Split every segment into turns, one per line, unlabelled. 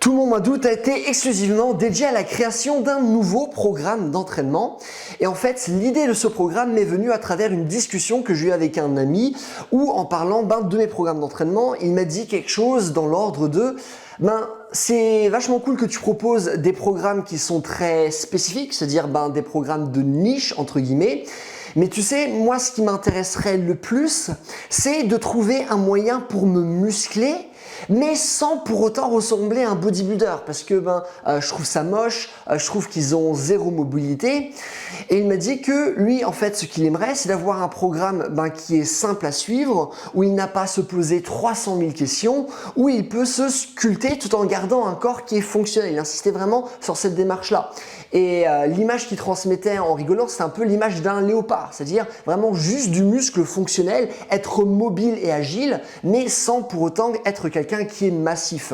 Tout mon mois d'août a été exclusivement dédié à la création d'un nouveau programme d'entraînement. Et en fait, l'idée de ce programme m'est venue à travers une discussion que j'ai eue avec un ami où, en parlant de mes programmes d'entraînement, il m'a dit quelque chose dans l'ordre de c'est vachement cool que tu proposes des programmes qui sont très spécifiques, c'est-à-dire des programmes de niche entre guillemets. Mais tu sais, moi ce qui m'intéresserait le plus, c'est de trouver un moyen pour me muscler, mais sans pour autant ressembler à un bodybuilder, parce que je trouve ça moche, je trouve qu'ils ont zéro mobilité. Et il m'a dit que lui, en fait, ce qu'il aimerait, c'est d'avoir un programme qui est simple à suivre, où il n'a pas à se poser 300 000 questions, où il peut se sculpter tout en gardant un corps qui est fonctionnel. Il insistait vraiment sur cette démarche-là. Et l'image qu'il transmettait en rigolant, c'est un peu l'image d'un léopard, c'est-à-dire vraiment juste du muscle fonctionnel, être mobile et agile, mais sans pour autant être quelqu'un qui est massif.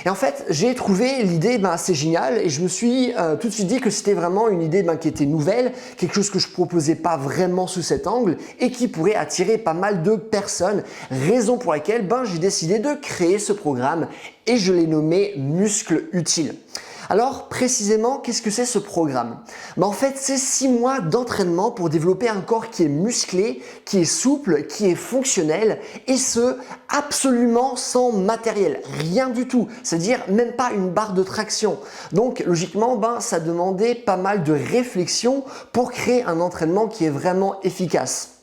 Et en fait, j'ai trouvé l'idée assez géniale et je me suis tout de suite dit que c'était vraiment une idée qui était nouvelle, quelque chose que je proposais pas vraiment sous cet angle et qui pourrait attirer pas mal de personnes, raison pour laquelle j'ai décidé de créer ce programme et je l'ai nommé Muscle Utile. Alors précisément, qu'est-ce que c'est ce programme? En fait, c'est 6 mois d'entraînement pour développer un corps qui est musclé, qui est souple, qui est fonctionnel et ce, absolument sans matériel, rien du tout, c'est-à-dire même pas une barre de traction. Donc logiquement, ça demandait pas mal de réflexion pour créer un entraînement qui est vraiment efficace.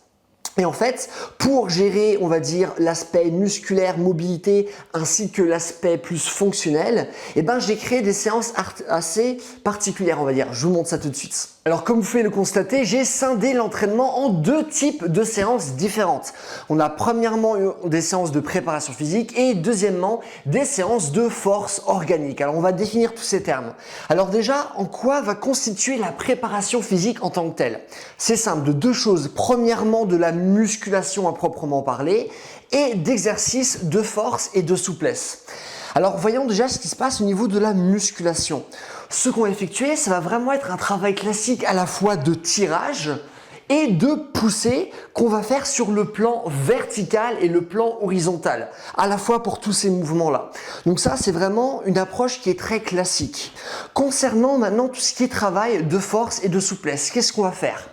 Et en fait, pour gérer, on va dire, l'aspect musculaire, mobilité, ainsi que l'aspect plus fonctionnel, j'ai créé des séances assez particulières, on va dire. Je vous montre ça tout de suite. Alors, comme vous pouvez le constater, j'ai scindé l'entraînement en 2 types de séances différentes. On a premièrement des séances de préparation physique et deuxièmement, des séances de force organique. Alors, on va définir tous ces termes. Alors déjà, en quoi va constituer la préparation physique en tant que telle? C'est simple, de 2 choses. Premièrement, de la musculation à proprement parler et d'exercices de force et de souplesse. Alors voyons déjà ce qui se passe au niveau de la musculation. Ce qu'on va effectuer, ça va vraiment être un travail classique à la fois de tirage et de poussée qu'on va faire sur le plan vertical et le plan horizontal, à la fois pour tous ces mouvements-là. Donc ça, c'est vraiment une approche qui est très classique. Concernant maintenant tout ce qui est travail de force et de souplesse, qu'est-ce qu'on va faire?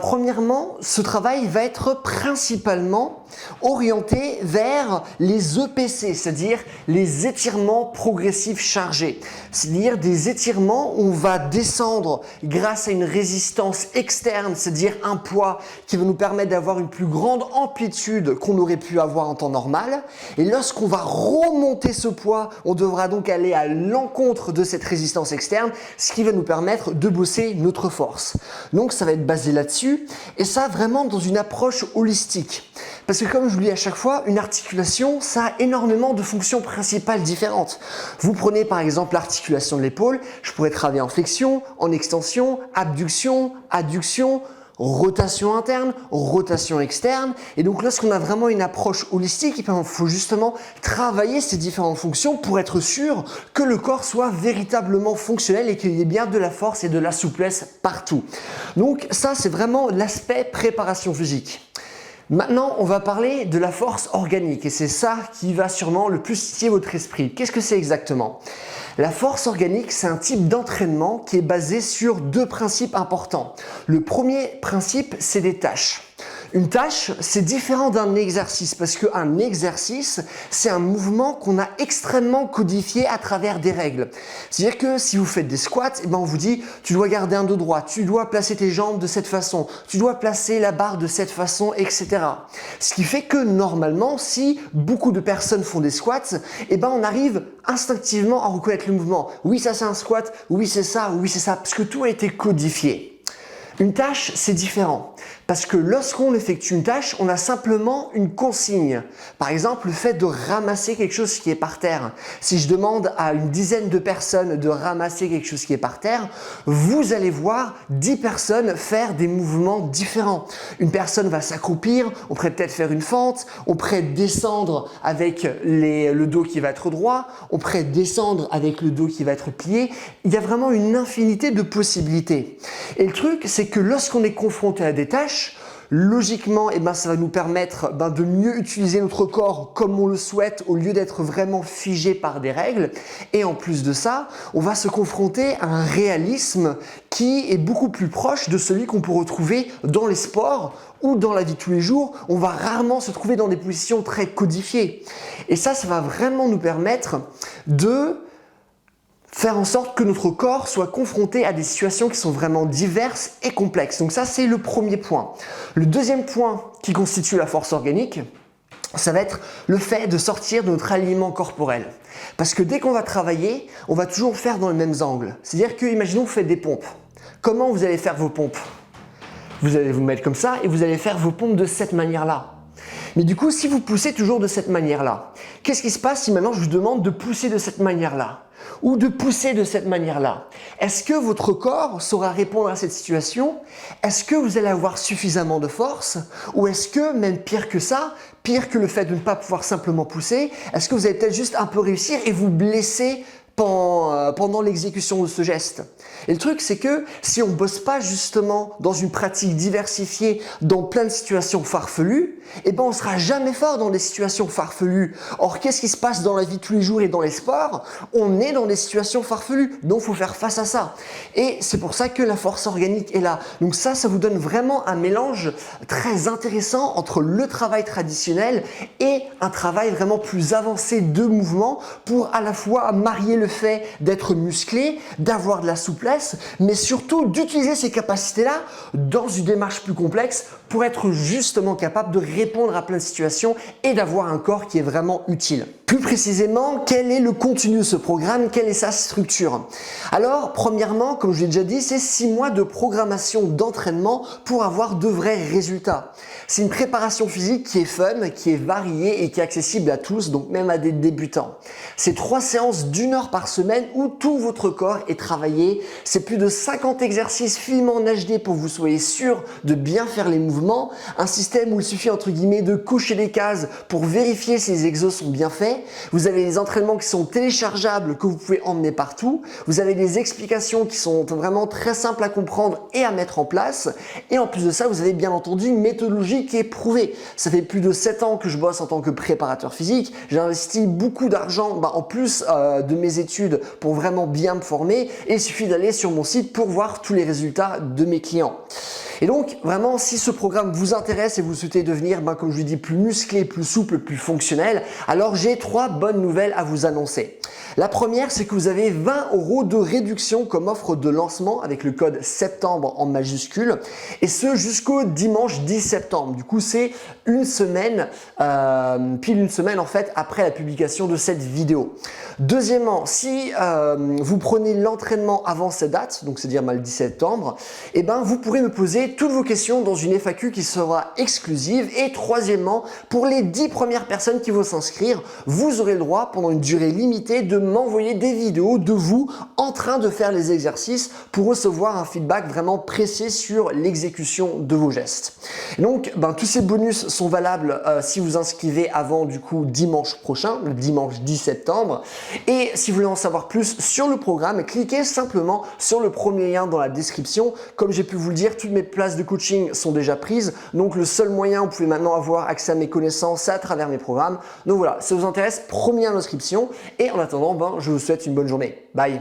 Premièrement, ce travail va être principalement orienté vers les EPC, c'est-à-dire les étirements progressifs chargés. C'est-à-dire des étirements où on va descendre grâce à une résistance externe, c'est-à-dire un poids qui va nous permettre d'avoir une plus grande amplitude qu'on aurait pu avoir en temps normal. Et lorsqu'on va remonter ce poids, on devra donc aller à l'encontre de cette résistance externe, ce qui va nous permettre de bosser notre force. Donc ça va être basé là-dessus et ça vraiment dans une approche holistique. Parce que comme je vous le dis à chaque fois, une articulation, ça a énormément de fonctions principales différentes. Vous prenez par exemple l'articulation de l'épaule, je pourrais travailler en flexion, en extension, abduction, adduction, rotation interne, rotation externe. Et donc lorsqu'on a vraiment une approche holistique, il faut justement travailler ces différentes fonctions pour être sûr que le corps soit véritablement fonctionnel et qu'il y ait bien de la force et de la souplesse partout. Donc ça, c'est vraiment l'aspect préparation physique. Maintenant, on va parler de la force organique et c'est ça qui va sûrement le plus titiller votre esprit. Qu'est-ce que c'est exactement? La force organique, c'est un type d'entraînement qui est basé sur 2 principes importants. Le premier principe, c'est des tâches. Une tâche, c'est différent d'un exercice parce qu'un exercice, c'est un mouvement qu'on a extrêmement codifié à travers des règles. C'est-à-dire que si vous faites des squats, on vous dit tu dois garder un dos droit, tu dois placer tes jambes de cette façon, tu dois placer la barre de cette façon, etc. Ce qui fait que normalement, si beaucoup de personnes font des squats, on arrive instinctivement à reconnaître le mouvement. Oui, ça c'est un squat, oui c'est ça, parce que tout a été codifié. Une tâche, c'est différent. Parce que lorsqu'on effectue une tâche, on a simplement une consigne. Par exemple, le fait de ramasser quelque chose qui est par terre. Si je demande à une dizaine de personnes de ramasser quelque chose qui est par terre, vous allez voir 10 personnes faire des mouvements différents. Une personne va s'accroupir, on pourrait peut-être faire une fente, on pourrait descendre avec le dos qui va être droit, on pourrait descendre avec le dos qui va être plié. Il y a vraiment une infinité de possibilités. Et le truc, c'est que lorsqu'on est confronté à des tâches, Logiquement, ça va nous permettre de mieux utiliser notre corps comme on le souhaite au lieu d'être vraiment figé par des règles. Et en plus de ça, on va se confronter à un réalisme qui est beaucoup plus proche de celui qu'on peut retrouver dans les sports ou dans la vie de tous les jours. On va rarement se trouver dans des positions très codifiées. Et ça va vraiment nous permettre de faire en sorte que notre corps soit confronté à des situations qui sont vraiment diverses et complexes. Donc ça, c'est le premier point. Le deuxième point qui constitue la force organique, ça va être le fait de sortir de notre alignement corporel. Parce que dès qu'on va travailler, on va toujours faire dans les mêmes angles. C'est-à-dire que, imaginons que vous faites des pompes. Comment vous allez faire vos pompes? Vous allez vous mettre comme ça et vous allez faire vos pompes de cette manière-là. Mais du coup, si vous poussez toujours de cette manière-là, qu'est-ce qui se passe si maintenant je vous demande de pousser de cette manière-là ou de pousser de cette manière-là? Est-ce que votre corps saura répondre à cette situation? Est-ce que vous allez avoir suffisamment de force? Ou est-ce que, même pire que ça, pire que le fait de ne pas pouvoir simplement pousser, est-ce que vous allez peut-être juste un peu réussir et vous blesser pendant l'exécution de ce geste? Et le truc, c'est que si on ne bosse pas justement dans une pratique diversifiée, dans plein de situations farfelues, on ne sera jamais fort dans des situations farfelues. Or, qu'est-ce qui se passe dans la vie de tous les jours et dans les sports? On est dans des situations farfelues, donc il faut faire face à ça. Et c'est pour ça que la force organique est là. Donc ça vous donne vraiment un mélange très intéressant entre le travail traditionnel et un travail vraiment plus avancé de mouvement pour à la fois marier le fait d'être musclé, d'avoir de la souplesse, mais surtout d'utiliser ces capacités-là dans une démarche plus complexe pour être justement capable de répondre à plein de situations et d'avoir un corps qui est vraiment utile. Plus précisément, quel est le contenu de ce programme? Quelle est sa structure? Alors, premièrement, comme je l'ai déjà dit, c'est 6 mois de programmation d'entraînement pour avoir de vrais résultats. C'est une préparation physique qui est fun, qui est variée et qui est accessible à tous, donc même à des débutants. C'est 3 séances d'1 heure par semaine où tout votre corps est travaillé. C'est plus de 50 exercices filmés en HD pour que vous soyez sûr de bien faire les mouvements. Un système où il suffit entre guillemets de cocher des cases pour vérifier si les exos sont bien faits. Vous avez des entraînements qui sont téléchargeables que vous pouvez emmener partout. Vous avez des explications qui sont vraiment très simples à comprendre et à mettre en place. Et en plus de ça, vous avez bien entendu une méthodologie qui est prouvée. Ça fait plus de 7 ans que je bosse en tant que préparateur physique. J'ai investi beaucoup d'argent en plus de mes études pour vraiment bien me former. Et il suffit d'aller sur mon site pour voir tous les résultats de mes clients. Et donc, vraiment, si ce programme vous intéresse et vous souhaitez devenir, comme je vous dis, plus musclé, plus souple, plus fonctionnel, alors j'ai 3 bonnes nouvelles à vous annoncer. La première, c'est que vous avez 20 € de réduction comme offre de lancement avec le code septembre en majuscule et ce jusqu'au dimanche 10 septembre. Du coup, c'est une semaine, pile une semaine en fait après la publication de cette vidéo. Deuxièmement, si vous prenez l'entraînement avant cette date, donc c'est-à-dire le 10 septembre, vous pourrez me poser toutes vos questions dans une FAQ qui sera exclusive. Et troisièmement, pour les 10 premières personnes qui vont s'inscrire, vous aurez le droit pendant une durée limitée de m'envoyer des vidéos de vous en train de faire les exercices pour recevoir un feedback vraiment précis sur l'exécution de vos gestes. Et donc, tous ces bonus sont valables si vous inscrivez avant du coup dimanche prochain, le dimanche 10 septembre. Et si vous voulez en savoir plus sur le programme, cliquez simplement sur le premier lien dans la description. Comme j'ai pu vous le dire, toutes mes places de coaching sont déjà prises. Donc, le seul moyen où vous pouvez maintenant avoir accès à mes connaissances, c'est à travers mes programmes. Donc voilà, si ça vous intéresse, prenez l'inscription. Et en attendant, je vous souhaite une bonne journée. Bye!